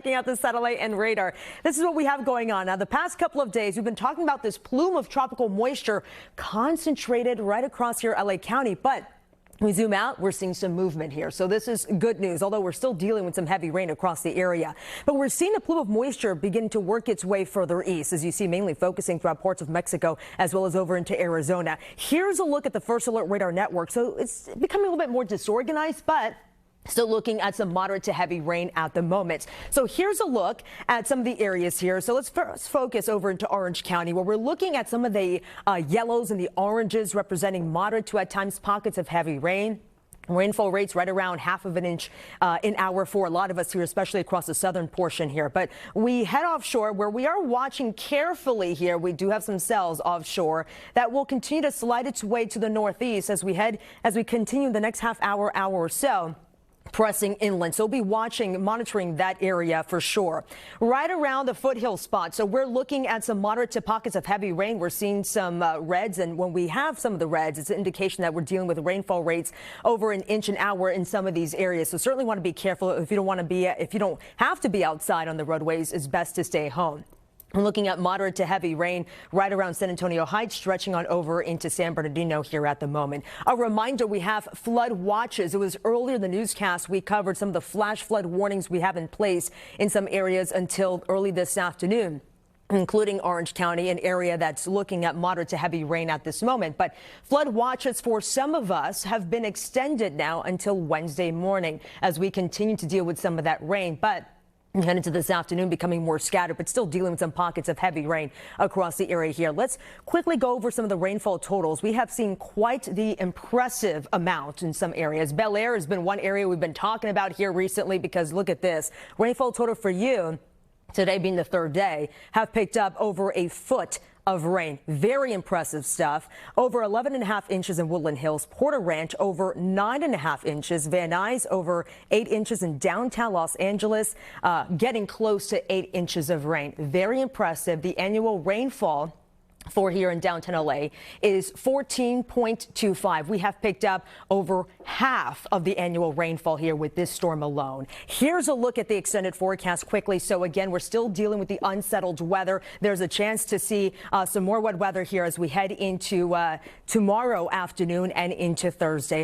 Looking at the satellite and radar, this is what we have going on. Now, the past couple of days, we've been talking about this plume of tropical moisture concentrated right across here, LA County. But we zoom out, we're seeing some movement here. So this is good news, although we're still dealing with some heavy rain across the area. But we're seeing a plume of moisture begin to work its way further east, as you see, mainly focusing throughout parts of Mexico as well as over into Arizona. Here's a look at the first alert radar network. So it's becoming a little bit more disorganized, but still looking at some moderate to heavy rain at the moment. So here's a look at some of the areas here. So let's first focus over into Orange County, where we're looking at some of the yellows and the oranges representing moderate to at times pockets of heavy rain. Rainfall rates right around half of an inch an hour for a lot of us here, especially across the southern portion here. But we head offshore, where we are watching carefully here. We do have some cells offshore that will continue to slide its way to the northeast as we continue the next hour or so, pressing inland. So we'll be monitoring that area for sure. Right around the foothill spot. So we're looking at some moderate to pockets of heavy rain. We're seeing some reds. And when we have some of the reds, it's an indication that we're dealing with rainfall rates over an inch an hour in some of these areas. So certainly want to be careful. If you don't have to be outside on the roadways, it's best to stay home. We're looking at moderate to heavy rain right around San Antonio Heights, stretching on over into San Bernardino here at the moment. A reminder, we have flood watches. It was earlier in the newscast we covered some of the flash flood warnings we have in place in some areas until early this afternoon, including Orange County, an area that's looking at moderate to heavy rain at this moment. But flood watches for some of us have been extended now until Wednesday morning as we continue to deal with some of that rain. But head into this afternoon, becoming more scattered, but still dealing with some pockets of heavy rain across the area here. Let's quickly go over some of the rainfall totals. We have seen quite the impressive amount in some areas. Bel Air has been one area we've been talking about here recently, because look at this. Rainfall total for you, today being the third day, have picked up over a foot of rain. Very impressive stuff. Over 11.5 inches in Woodland Hills. Porter Ranch over 9.5 inches. Van Nuys over 8 inches in downtown Los Angeles, getting close to 8 inches of rain. Very impressive. The annual rainfall for here in downtown LA is 14.25. We have picked up over half of the annual rainfall here with this storm alone. Here's a look at the extended forecast quickly. So again, we're still dealing with the unsettled weather. There's a chance to see some more wet weather here as we head into tomorrow afternoon and into Thursday.